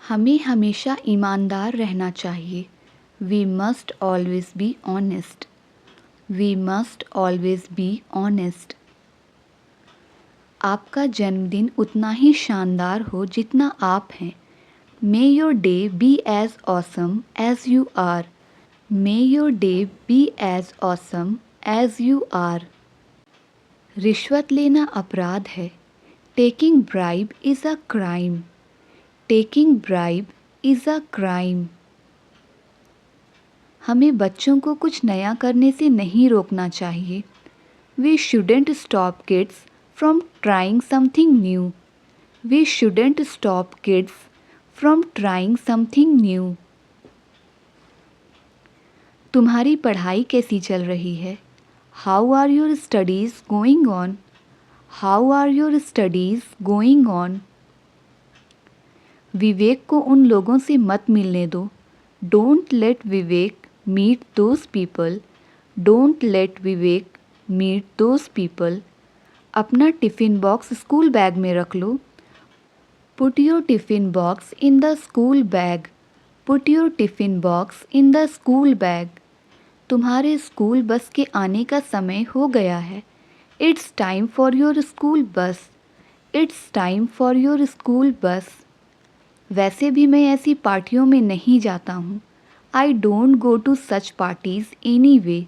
हमें हमेशा ईमानदार रहना चाहिए। We must always be honest. We must always be honest. आपका जन्मदिन उतना ही शानदार हो जितना आप हैं। May your day be as awesome as you are. May your day be as awesome as you are. रिश्वत लेना अपराध है। Taking bribe is a crime. Taking bribe is a crime. हमें बच्चों को कुछ नया करने से नहीं रोकना चाहिए। We shouldn't stop kids from trying something new. We shouldn't stop kids from trying something new. तुम्हारी पढ़ाई कैसी चल रही है? How are your studies going on? How are your studies going on? Vivek को उन लोगों से मत मिलने दो। Don't let Vivek meet those people. Don't let Vivek meet those people. अपना टिफ़िन बॉक्स स्कूल बैग में रख लो। Put your tiffin box in the school bag. Put your tiffin box in the school bag. तुम्हारे स्कूल बस के आने का समय हो गया है। It's time for your school bus. It's time for your school bus. वैसे भी मैं ऐसी पार्टियों में नहीं जाता हूँ। I don't go to such parties anyway.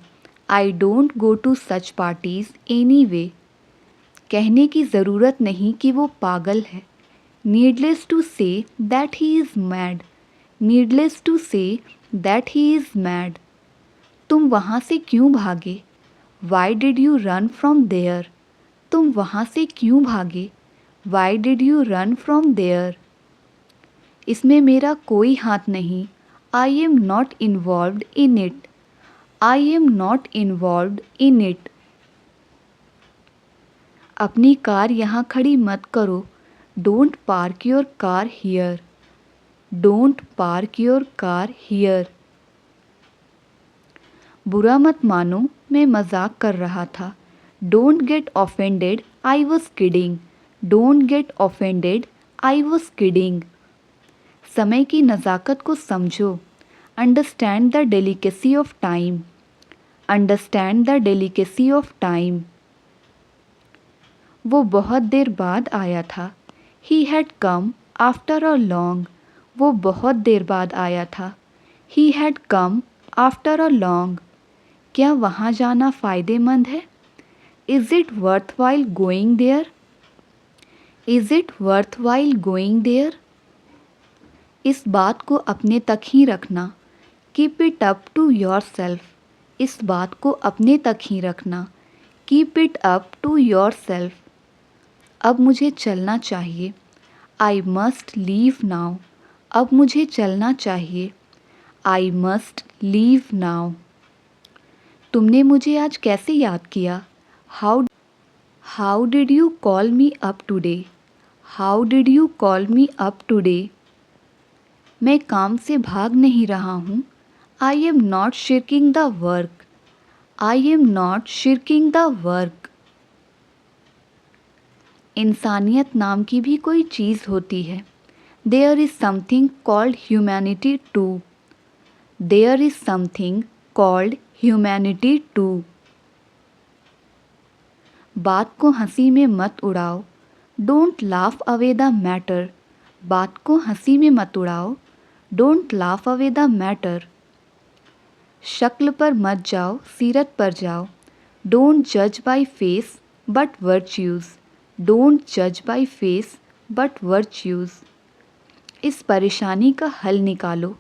I don't go to such parties anyway. कहने की ज़रूरत नहीं कि वो पागल है। Needless to say that he is mad. Needless to say that he is mad. तुम वहाँ से क्यों भागे? Why did you run from there? तुम वहाँ से क्यों भागे? Why did you run from there? इसमें मेरा कोई हाथ नहीं। आई am not involved in it. I am not involved in it. अपनी कार यहाँ खड़ी मत करो। Don't park your car here. Don't park your car here. बुरा मत मानो, मैं मजाक कर रहा था। Don't get offended, I was kidding. Don't get offended, I was kidding. समय की नज़ाकत को समझो। Understand the delicacy of time. Understand the delicacy of time. वो बहुत देर बाद आया था। He had come after a long. वो बहुत देर बाद आया था। He had come after a long. क्या वहाँ जाना फ़ायदेमंद है? Is it worthwhile going there? Is it worthwhile going there? इस बात को अपने तक ही रखना। Keep it up to yourself. इस बात को अपने तक ही रखना। Keep it up to yourself. अब मुझे चलना चाहिए। I must leave now. अब मुझे चलना चाहिए। I must leave now. तुमने मुझे आज कैसे याद किया? How did you call me up today? How did you call me up today? मैं काम से भाग नहीं रहा हूँ। I am not shirking the work. I am not shirking the work. इंसानियत नाम की भी कोई चीज़ होती है। There is something called humanity too. There is something called humanity too. बात को हंसी में मत उड़ाओ। Don't laugh away the matter. बात को हंसी में मत उड़ाओ। Don't laugh away the matter. शक्ल पर मत जाओ, सीरत पर जाओ। डोंट जज by face but virtues. Don't जज बाय फेस बट वर्च्यूज़। इस परेशानी का हल निकालो।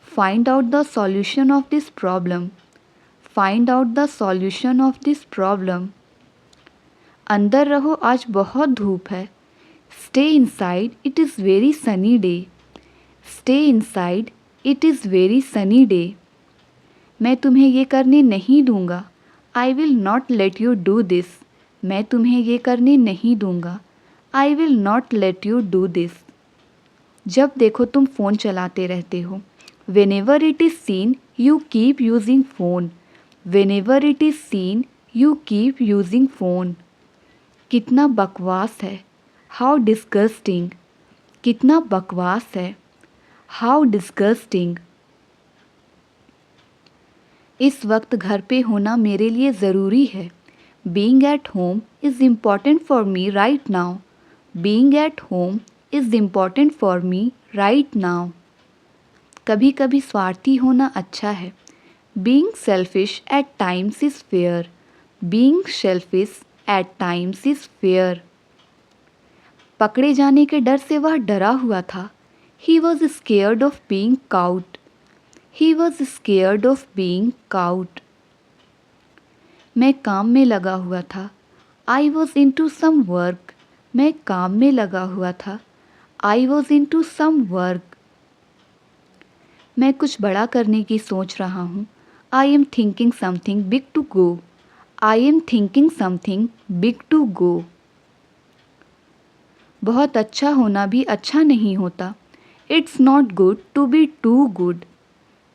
Find out the solution of this problem. Find out the solution of this problem. अंदर रहो, आज बहुत धूप है। Stay inside, it is very sunny day. Stay inside, it is very sunny day. मैं तुम्हें ये करने नहीं दूंगा। I will not let you do this. मैं तुम्हें ये करने नहीं दूंगा। I will not let you do this. जब देखो तुम फ़ोन चलाते रहते हो। Whenever it is seen you keep using phone. Whenever it is seen you keep using phone. कितना बकवास है। How disgusting. कितना बकवास है। How disgusting. इस वक्त घर पे होना मेरे लिए ज़रूरी है। Being at home is important for me right now. Being at home is important for me right now. कभी कभी स्वार्थी होना अच्छा है। Being selfish at times is fair. Being selfish at times is fair. पकड़े जाने के डर से वह डरा हुआ था। He was scared of being caught. He was scared of being caught. मैं काम में लगा हुआ था। I was into some work. मैं काम में लगा हुआ था। I was into some work. मैं कुछ बड़ा करने की सोच रहा हूँ। I am thinking something big to go. I am thinking something big to go. बहुत अच्छा होना भी अच्छा नहीं होता। It's not good to be too good.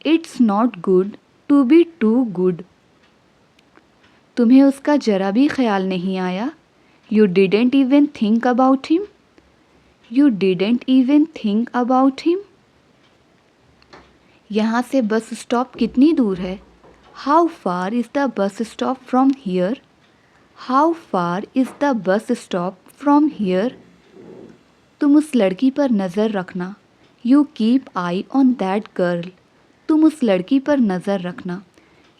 It's not good to be too good. तुम्हें उसका जरा भी ख्याल नहीं आया। You didn't even think about him. You didn't even think about him. यहाँ से बस स्टॉप कितनी दूर है। How far is the bus stop from here. How far is the bus stop from here. तुम उस लड़की पर नज़र रखना। You keep eye on that girl. तुम उस लड़की पर नज़र रखना।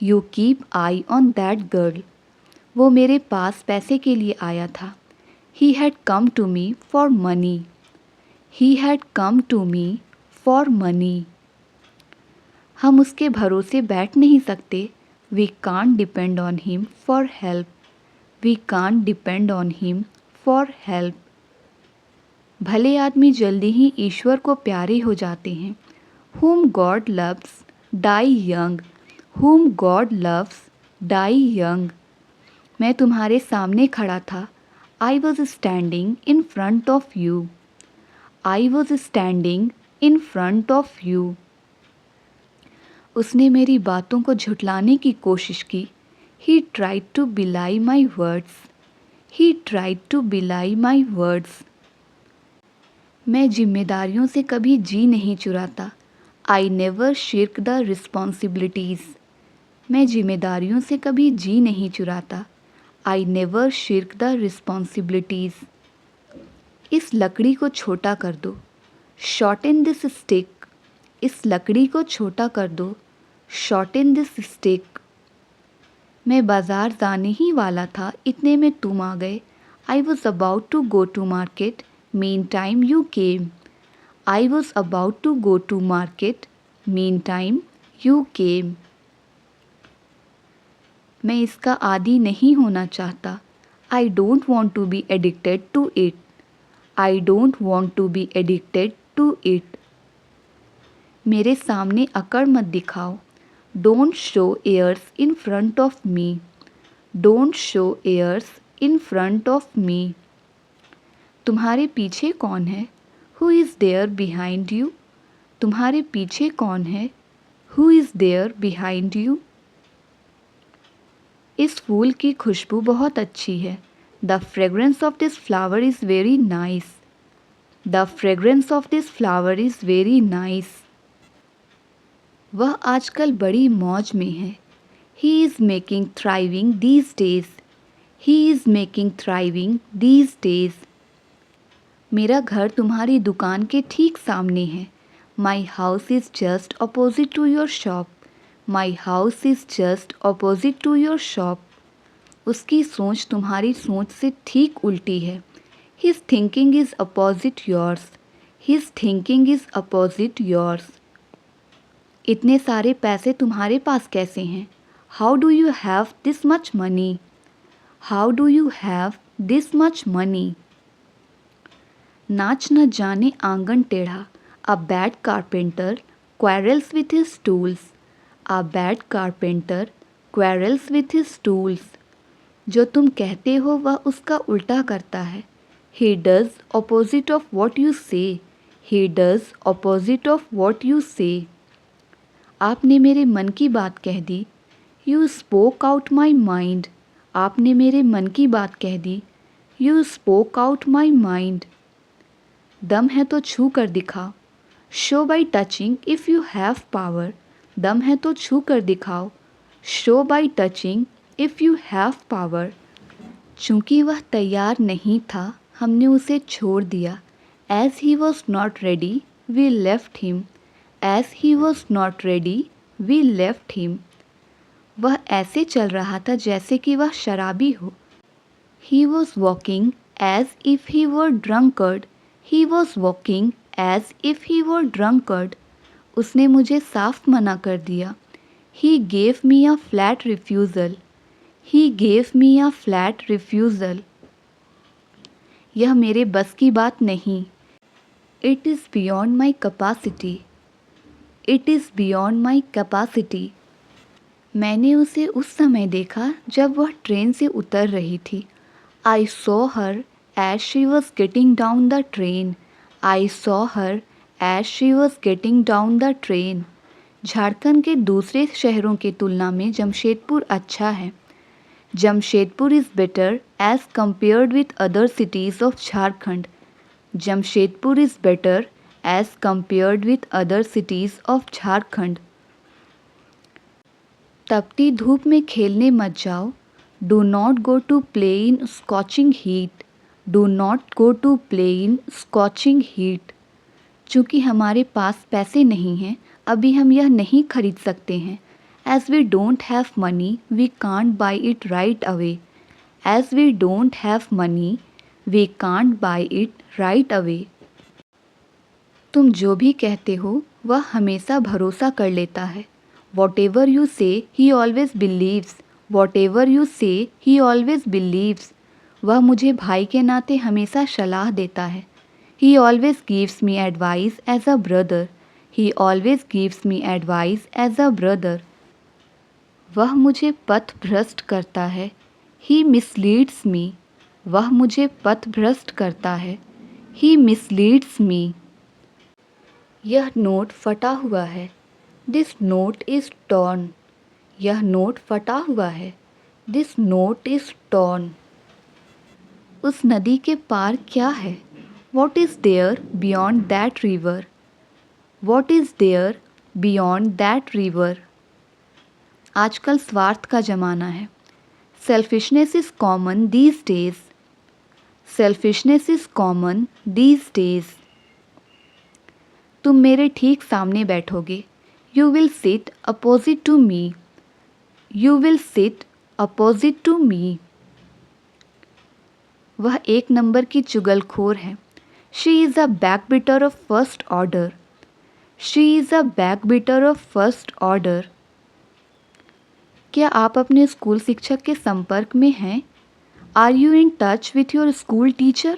You keep eye on that girl. वो मेरे पास पैसे के लिए आया था। He had come to me for money. He had come to me for money. हम उसके भरोसे बैठ नहीं सकते। We can't depend on him for help. We can't depend on him for help. भले आदमी जल्दी ही ईश्वर को प्यारे हो जाते हैं। Whom God loves die young. Whom God loves die young. मैं तुम्हारे सामने खड़ा था। I was standing in front of you. I was standing in front of you. उसने मेरी बातों को झुठलाने की कोशिश की। He tried to belie my words. He tried to belie my words. मैं जिम्मेदारियों से कभी जी नहीं चुराता। I never shirk the responsibilities. मैं जिम्मेदारियों से कभी जी नहीं चुराता। I never shirk the responsibilities. इस लकड़ी को छोटा कर दो। Shorten this stick. इस लकड़ी को छोटा कर दो। Shorten this stick. मैं बाज़ार जाने ही वाला था, इतने में तुम आ गए। I was about to go to market, meantime you came. I was about to go to market, meantime you came. मैं इसका आदी नहीं होना चाहता। I don't want to be addicted to it. I don't want to be addicted to it. मेरे सामने अकड़ मत दिखाओ। Don't show airs in front of me. Don't show airs in front of me. तुम्हारे पीछे कौन है? Who is there behind you? तुम्हारे पीछे कौन है? Who is there behind you? इस फूल की खुशबू बहुत अच्छी है। The fragrance of this flower is very nice. The fragrance of this flower is very nice. वह आजकल बड़ी मौज में है। He is making thriving these days. He is making thriving these days. मेरा घर तुम्हारी दुकान के ठीक सामने है। My house is just opposite to your shop. My house is just opposite to your shop. उसकी सोच तुम्हारी सोच से ठीक उल्टी है। His thinking is opposite yours. His thinking is opposite yours. इतने सारे पैसे तुम्हारे पास कैसे हैं? How do you have this much money? How do you have this much money? नाच न जाने आंगन टेढ़ा। A bad carpenter quarrels with his tools. A bad carpenter quarrels with his tools. जो तुम कहते हो वह उसका उल्टा करता है। He does opposite of what you say. He does opposite of what you say. आपने मेरे मन की बात कह दी। You spoke out my mind. आपने मेरे मन की बात कह दी। You spoke out my mind. दम है तो छू कर दिखा। Show by touching if you have power, दम है तो छू कर दिखाओ। Show by touching if you have power. चूँकि वह तैयार नहीं था, हमने उसे छोड़ दिया। As he was not ready we left him. As he was not ready we left him. वह ऐसे चल रहा था जैसे कि वह शराबी हो। He was walking as if he were drunkard. He was walking as if he were drunkard. उसने मुझे साफ मना कर दिया। He gave me a flat refusal. He gave me a flat refusal. यह मेरे बस की बात नहीं। It is beyond my capacity. It is beyond my capacity. मैंने उसे उस समय देखा जब वह ट्रेन से उतर रही थी। I saw her as she was getting down the train. I saw her as she was getting down the train. Jharkhand के दूसरे शहरों की तुलना में जमशेदपुर अच्छा है। Jamshedpur is better as compared with other cities of Jharkhand. Jamshedpur is better as compared with other cities of Jharkhand. तपती धूप में खेलने मत जाओ। Do not go to play in scorching heat. Do not go to play in scorching heat. चूँकि हमारे पास पैसे नहीं हैं, अभी हम यह नहीं खरीद सकते हैं। As we don't have money we can't buy it right away. As we don't have money we can't buy it right away. तुम जो भी कहते हो वह हमेशा भरोसा कर लेता है। Whatever you say, he always believes. Whatever you say, he always believes. वह मुझे भाई के नाते हमेशा सलाह देता है। He always gives me advice as a brother. He always gives me advice as a brother. वह मुझे पथ भ्रष्ट करता है। He misleads me. वह मुझे पथ भ्रष्ट करता है। He misleads me. यह नोट फटा हुआ है। This note is torn. यह नोट फटा हुआ है। This note is torn. उस नदी के पार क्या है? What is there beyond that river? What is there beyond that river? आजकल स्वार्थ का ज़माना है। Selfishness is common these days. Selfishness is common these days. तुम मेरे ठीक सामने बैठोगे। You will sit opposite to me. You will sit opposite to me. वह एक नंबर की चुगलखोर है। She is a backbiter of first order. She is a backbiter of first order. क्या आप अपने स्कूल शिक्षक के संपर्क में हैं? Are you in touch with your school teacher?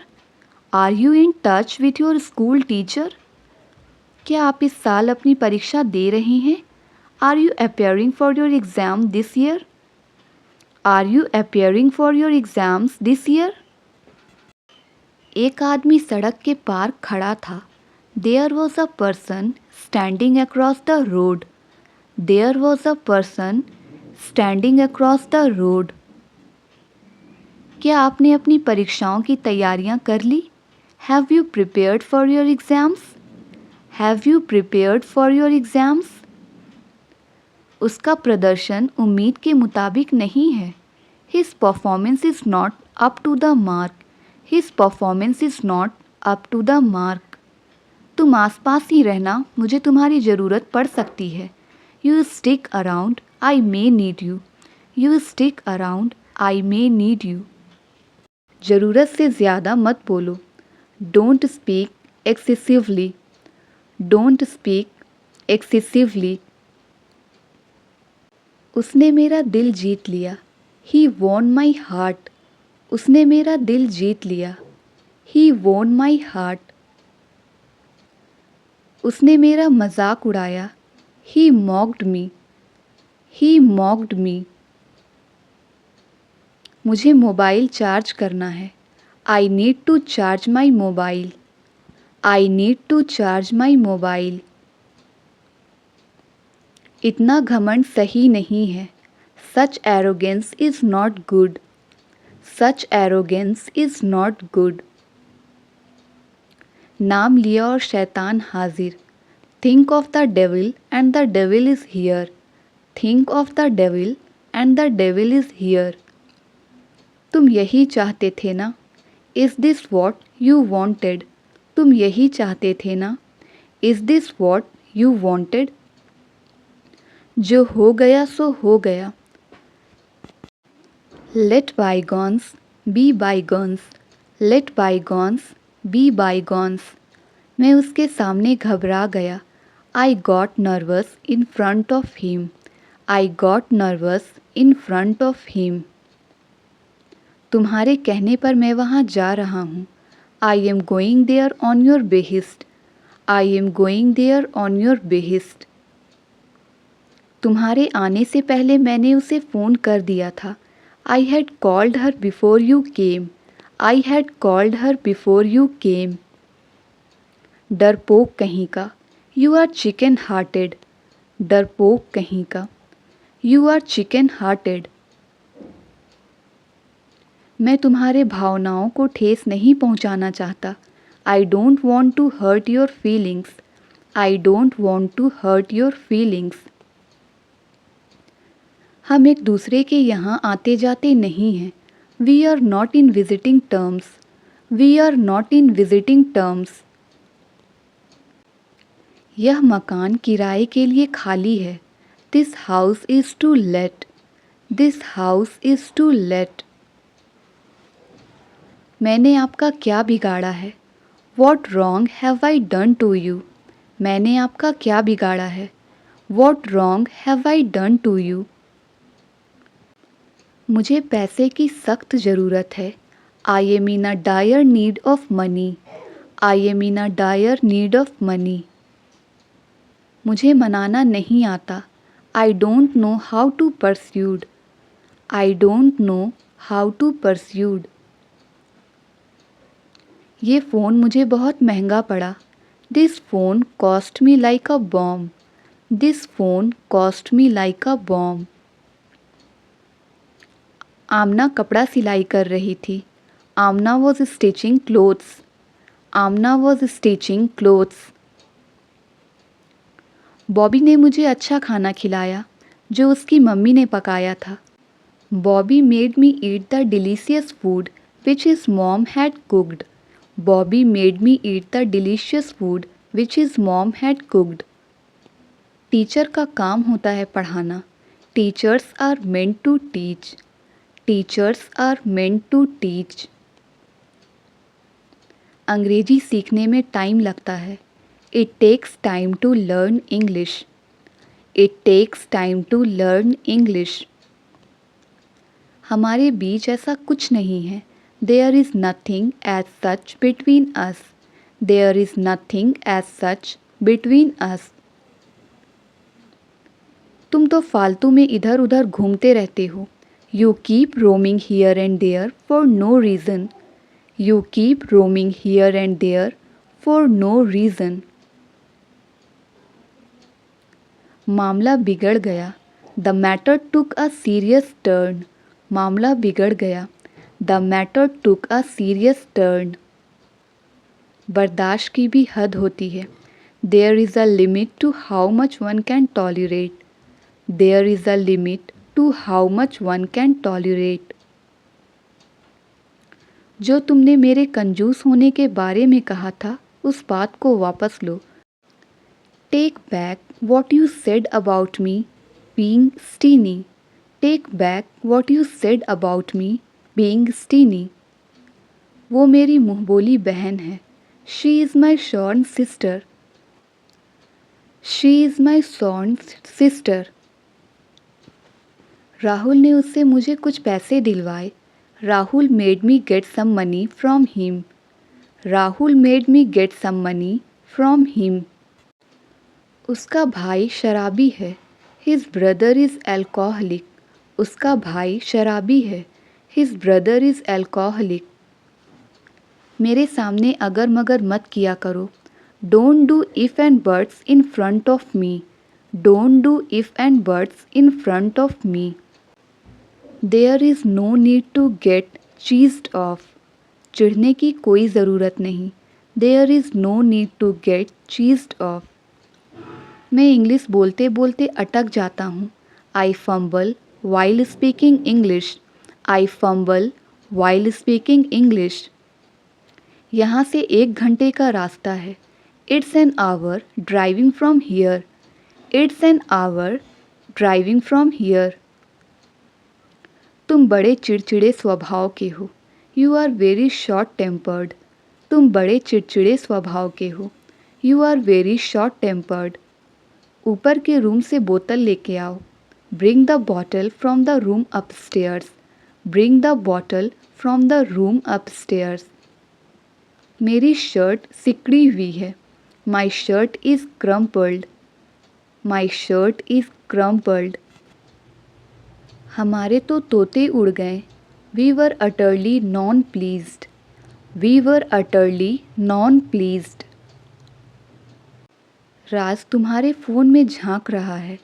Are you in touch with your school teacher? क्या आप इस साल अपनी परीक्षा दे रहे हैं? Are you appearing for your exam this year? Are you appearing for your exams this year? एक आदमी सड़क के पार खड़ा था। There was a person standing across the road. There was a person standing across the road. क्या आपने अपनी परीक्षाओं की तैयारियां कर ली? Have you prepared for your exams? Have you prepared for your exams? उसका प्रदर्शन उम्मीद के मुताबिक नहीं है। His performance is not up to the mark. His performance is not up to the mark. तुम आसपास ही रहना, मुझे तुम्हारी ज़रूरत पड़ सकती है। You stick around, I may need you. You stick around, I may need you. ज़रूरत से ज़्यादा मत बोलो। Don't speak excessively. Don't speak excessively. उसने मेरा दिल जीत लिया। He won my heart. उसने मेरा दिल जीत लिया। He won my heart. उसने मेरा मजाक उड़ाया। He mocked me. He mocked me. मुझे मोबाइल चार्ज करना है। I need to charge my mobile. I need to charge my mobile. इतना घमंड सही नहीं है। Such arrogance is not good. Such arrogance is not good. नाम लिया और शैतान हाजिर। Think of the devil and the devil is here. Think of the devil and the devil is here. तुम यही चाहते थे ना? Is this what you wanted? तुम यही चाहते थे ना? Is this what you wanted? जो हो गया सो हो गया. Let bygones be bygones. Let bygones be bygones. मैं उसके सामने घबरा गया. I got nervous in front of him. I got nervous in front of him. तुम्हारे कहने पर मैं वहाँ जा रहा हूँ. I am going there on your behest. I am going there on your behest. तुम्हारे आने से पहले मैंने उसे फ़ोन कर दिया था. I had called her before you came. I had called her before you came. डरपोक कहीं का. You are chicken hearted. डरपोक कहीं का. You are chicken hearted. मैं तुम्हारे भावनाओं को ठेस नहीं पहुंचाना चाहता. I don't want to hurt your feelings. I don't want to hurt your feelings. हम एक दूसरे के यहाँ आते जाते नहीं हैं. We are not in visiting terms. We are not in visiting terms. यह मकान किराए के लिए खाली है. This house is to let. This house is to let. मैंने आपका क्या बिगाड़ा है? What wrong have I done to you? मैंने आपका क्या बिगाड़ा है? What wrong have I done to you? मुझे पैसे की सख्त ज़रूरत है. I am in a dire need of money. I am in a dire need of money. मुझे मनाना नहीं आता. I don't know how to persuade. I don't know how to persuade. ये फ़ोन मुझे बहुत महंगा पड़ा. This phone cost me like a bomb. This phone cost me like a bomb. आमना कपड़ा सिलाई कर रही थी. आमना was stitching clothes. Amna was stitching clothes. Bobby ने मुझे अच्छा खाना खिलाया जो उसकी मम्मी ने पकाया था. Bobby made me eat the delicious food which his mom had cooked. Bobby made me eat the delicious food which his mom had cooked. Teacher का काम होता है पढ़ाना. Teachers are meant to teach. Teachers are meant to teach. अंग्रेजी सीखने में time लगता है. It takes time to learn English. It takes time to learn English. हमारे बीच ऐसा कुछ नहीं है. There is nothing as such between us. There is nothing as such between us. तुम तो फालतू में इधर उधर घूमते रहते हो. You keep roaming here and there for no reason. You keep roaming here and there for no reason. मामला बिगड़ गया. The matter took a serious turn. मामला बिगड़ गया. The matter took a serious turn. बर्दाश्त की भी हद होती है. There is a limit to how much one can tolerate. There is a limit to how much one can tolerate. जो तुमने मेरे कंजूस होने के बारे में कहा था उस बात को वापस लो. Take back what you said about me being stingy. Take back what you said about me being stingy. वो मेरी मुँहबोली बहन है. She is my shorn sister. She is my shorn sister. Rahul ने उससे मुझे कुछ पैसे दिलवाए. Rahul made me get some money from him. Rahul made me get some money from him. उसका भाई शराबी है. His brother is alcoholic. उसका भाई शराबी है. His brother is alcoholic. मेरे सामने अगर मगर मत किया करो. Don't do if and buts in front of me. Don't do if and buts in front of me. There is no need to get cheesed off. चिढ़ने की कोई ज़रूरत नहीं. There is no need to get cheesed off. मैं English बोलते बोलते अटक जाता हूँ। I fumble while speaking English. I fumble while speaking English. यहाँ से 1 घंटे का रास्ता है। It's an hour driving from here. It's an hour driving from here. तुम बड़े चिड़चिड़े स्वभाव के हो। You are very short tempered. तुम बड़े चिड़चिड़े स्वभाव के हो। You are very short tempered. ऊपर के रूम से बोतल लेके आओ। Bring the bottle from the room upstairs. Bring the bottle from the room upstairs. मेरी शर्ट सिकड़ी हुई है। My shirt is crumpled. My shirt is crumpled. हमारे तो तोते उड़ गए। We were utterly non pleased. We were utterly non pleased. Raj तुम्हारे फ़ोन में झांक रहा है।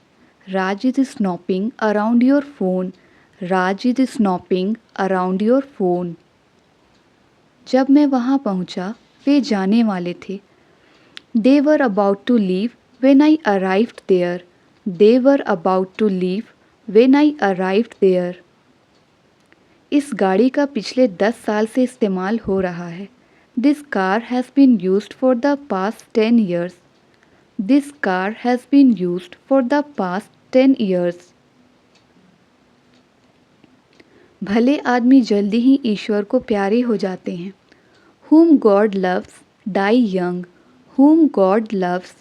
Raj is snooping around your phone. Raj is snooping around your phone. जब मैं वहाँ पहुँचा वे जाने वाले थे। They were about to leave when I arrived there. They were about to leave when I arrived there. इस गाड़ी का पिछले 10 साल से इस्तेमाल हो रहा है। This car has been used for the past 10 years. This car has been used for the past 10 years. भले आदमी जल्दी ही ईश्वर को प्यारे हो जाते हैं। Whom God loves die young. Whom God loves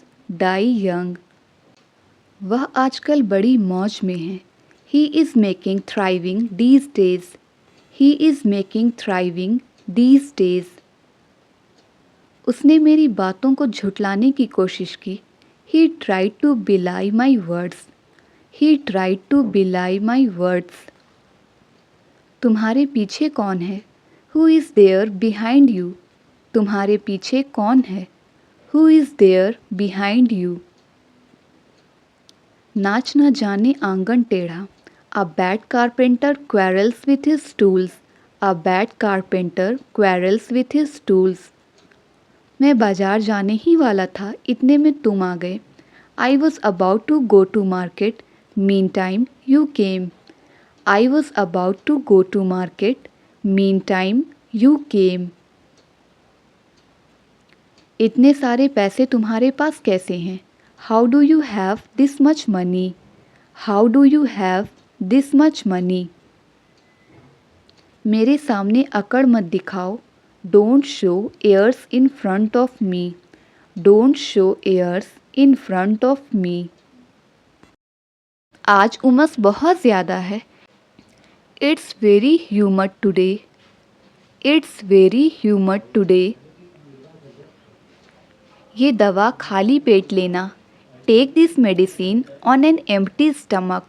die young. वह आजकल बड़ी मौज में है। He is making thriving these days. He is making thriving these days. उसने मेरी बातों को झुठलाने की कोशिश की। He tried to belie my words. He tried to belie my words. तुम्हारे पीछे कौन है? Who is there behind you? तुम्हारे पीछे कौन है? Who is there behind you? नाच न जाने आंगन टेढ़ा। A bad carpenter quarrels with his tools. A bad carpenter quarrels with his tools. मैं बाजार जाने ही वाला था, इतने में तुम आ गए। I was about to go to market, meantime you came. I was about to go to market, meantime you came. इतने सारे पैसे तुम्हारे पास कैसे हैं? How do you have this much money? How do you have this much money? मेरे सामने अकड़ मत दिखाओ। Don't show airs in front of me. Don't show airs in front of me. आज उमस बहुत ज़्यादा है। It's very humid today. It's very humid today. ये दवा खाली पेट लेना। Take this medicine on an empty stomach.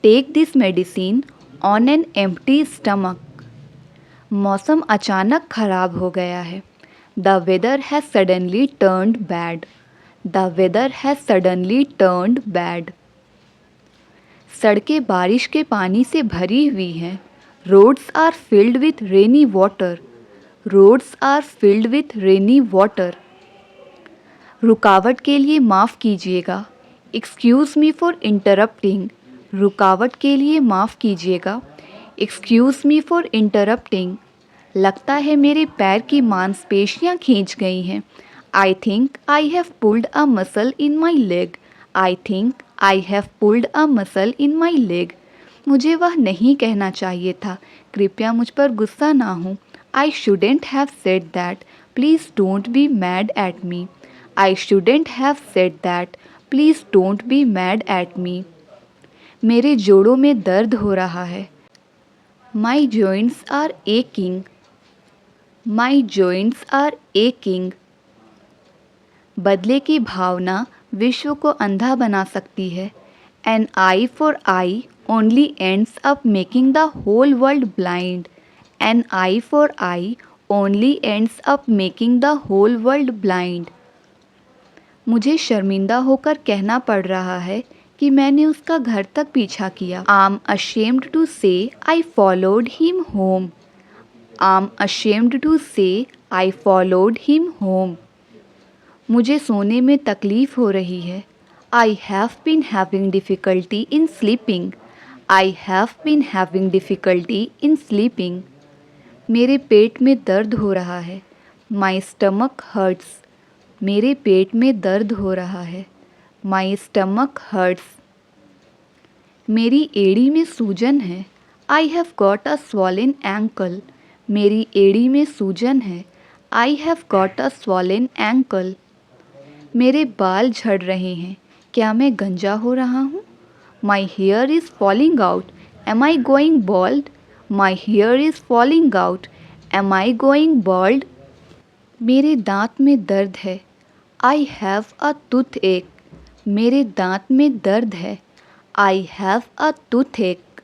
Take this medicine on an empty stomach. मौसम अचानक खराब हो गया है। The weather has suddenly turned bad. The weather has suddenly turned bad. सड़कें बारिश के पानी से भरी हुई हैं। Roads are filled with rainy water. Roads are filled with rainy water. रुकावट के लिए माफ़ कीजिएगा। Excuse me for interrupting. रुकावट के लिए माफ़ कीजिएगा। Excuse me for interrupting. लगता है मेरे पैर की मांसपेशियां खींच गई हैं। I think I have pulled a muscle in my leg. I think I have pulled a muscle in my leg. मुझे वह नहीं कहना चाहिए था। कृपया मुझ पर गुस्सा ना हो। I shouldn't have said that. Please don't be mad at me. I shouldn't have said that. Please don't be mad at me. मेरे जोड़ों में दर्द हो रहा है। My joints are aching. My joints are aching. बदले की भावना विश्व को अंधा बना सकती है। An eye for eye only ends up making the whole world blind. An eye for eye only ends up making the whole world blind. मुझे शर्मिंदा होकर कहना पड़ रहा है कि मैंने उसका घर तक पीछा किया। I'm ashamed to say I followed him home. I'm ashamed to say I followed him home. मुझे सोने में तकलीफ़ हो रही है। I have been having difficulty in sleeping. I have been having difficulty in sleeping. मेरे पेट में दर्द हो रहा है. My stomach hurts. मेरे पेट में दर्द हो रहा है. My stomach hurts. मेरी एड़ी में सूजन है. I have got a swollen ankle. मेरी एड़ी में सूजन है. I have got a swollen ankle. मेरे बाल झड़ रहे हैं. क्या मैं गंजा हो रहा हूँ? My hair is falling out. Am I going bald? My hair is falling out. Am I going bald? मेरे दांत में दर्द है. I have a toothache. मेरे दांत में दर्द है. I have a toothache.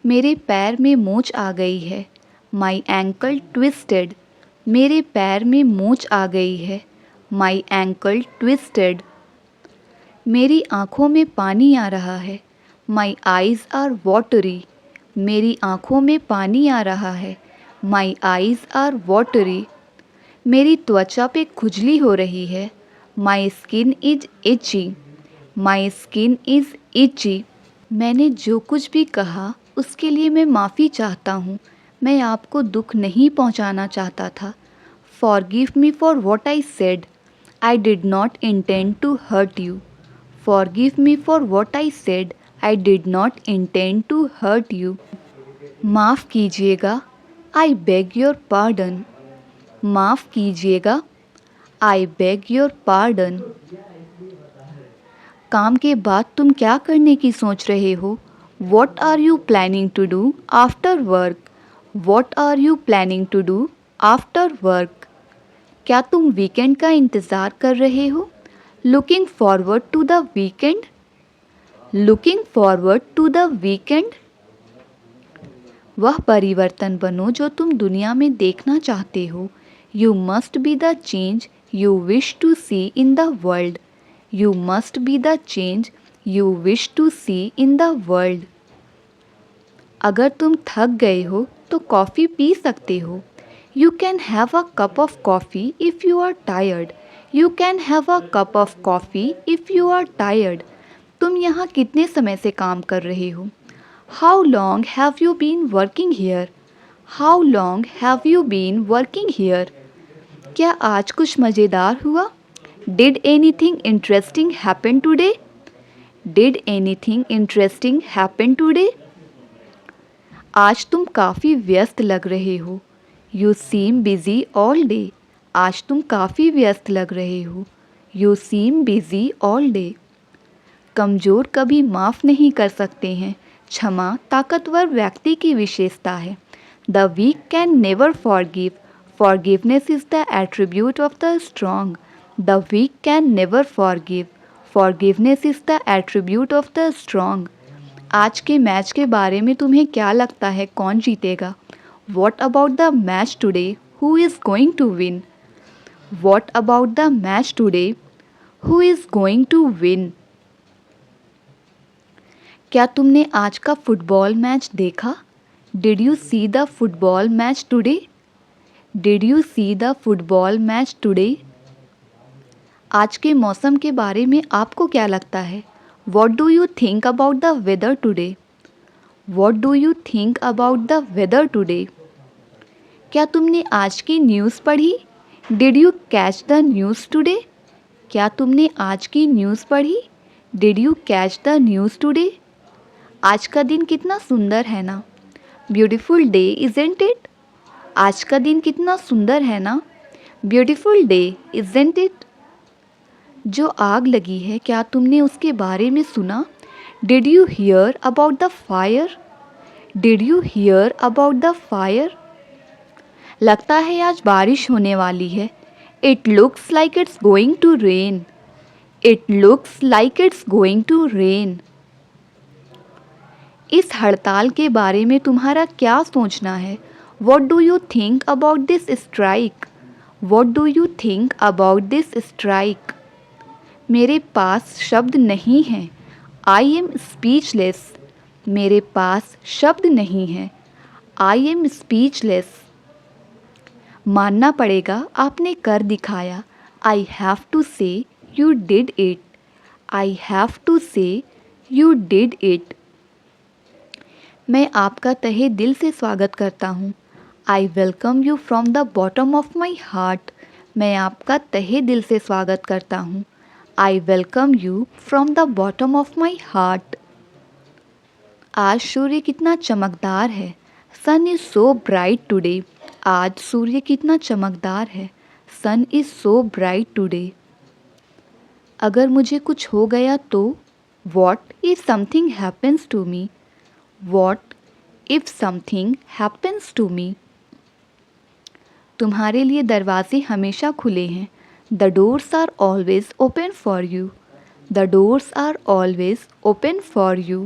मेरे पैर में मोच आ गई है. My ankle twisted. मेरे पैर में मोच आ गई है. My ankle twisted. मेरी आँखों में पानी आ रहा है. My eyes are watery. मेरी आँखों में पानी आ रहा है. My eyes are watery. मेरी त्वचा पे खुजली हो रही है. My skin is itchy. My skin is itchy. मैंने जो कुछ भी कहा उसके लिए मैं माफ़ी चाहता हूँ. मैं आपको दुख नहीं पहुँचाना चाहता था. Forgive me for what I said. I did not intend to hurt you. Forgive me for what I said. I did not intend to hurt you. माफ़ कीजिएगा. I beg your pardon. माफ़ कीजिएगा. I beg your pardon. काम के बाद तुम क्या करने की सोच रहे हो? What are you planning to do after work? What are you planning to do after work? क्या तुम वीकेंड का इंतज़ार कर रहे हो? Looking forward to the weekend? Looking forward to the weekend? वह परिवर्तन बनो जो तुम दुनिया में देखना चाहते हो. You must be the change you wish to see in the world. You must be the change you wish to see in the world. अगर तुम थक गए हो तो कॉफ़ी पी सकते हो. You can have a cup of coffee if you are tired. You can have a cup of coffee if you are tired. तुम यहाँ कितने समय से काम कर रहे हो? How long have you been working here? How long have you been working here? क्या आज कुछ मज़ेदार हुआ? Did anything interesting happen today? Did anything interesting happen today? आज तुम काफ़ी व्यस्त लग रहे हो. You seem busy all day. आज तुम काफ़ी व्यस्त लग रहे हो. You seem busy all day. कमज़ोर कभी माफ़ नहीं कर सकते हैं. क्षमा ताकतवर व्यक्ति की विशेषता है. The weak can never forgive. Forgiveness is the attribute of the strong. The weak can never forgive. Forgiveness is the attribute of the strong. आज के मैच के बारे में तुम्हें क्या लगता है कौन जीतेगा? What about the match today? Who is going to win? What about the match today? Who is going to win? क्या तुमने आज का फुटबॉल मैच देखा? Did you see the football match today? Did you see the football match today? आज के मौसम के बारे में आपको क्या लगता है? What do you think about the weather today? What do you think about the weather today? क्या तुमने आज की न्यूज़ पढ़ी? Did you catch the news today? क्या तुमने आज की न्यूज़ पढ़ी? Did you catch the news today? आज का दिन कितना सुंदर है ना? Beautiful day, isn't it? आज का दिन कितना सुंदर है ना? Beautiful day, isn't it? जो आग लगी है क्या तुमने उसके बारे में सुना? Did you hear about the fire? Did you hear about the fire? लगता है आज बारिश होने वाली है. It looks like it's going to rain. It looks like it's going to rain. इस हड़ताल के बारे में तुम्हारा क्या सोचना है? What do you think about this strike? What do you think about this strike? मेरे पास शब्द नहीं हैं. I am speechless. मेरे पास शब्द नहीं हैं. I am speechless. मानना पड़ेगा आपने कर दिखाया. I have to say you did it. I have to say you did it. मैं आपका तहे दिल से स्वागत करता हूँ. I welcome you from the bottom of my heart. मैं आपका तहे दिल से स्वागत करता हूँ. I welcome you from the bottom of my heart. आज सूर्य कितना चमकदार है. Sun is so bright today. आज सूर्य कितना चमकदार है. Sun is so bright today. अगर मुझे कुछ हो गया तो What if something happens to me? What if something happens to me? तुम्हारे लिए दरवाजे हमेशा खुले हैं. The doors are always open for you. The doors are always open for you.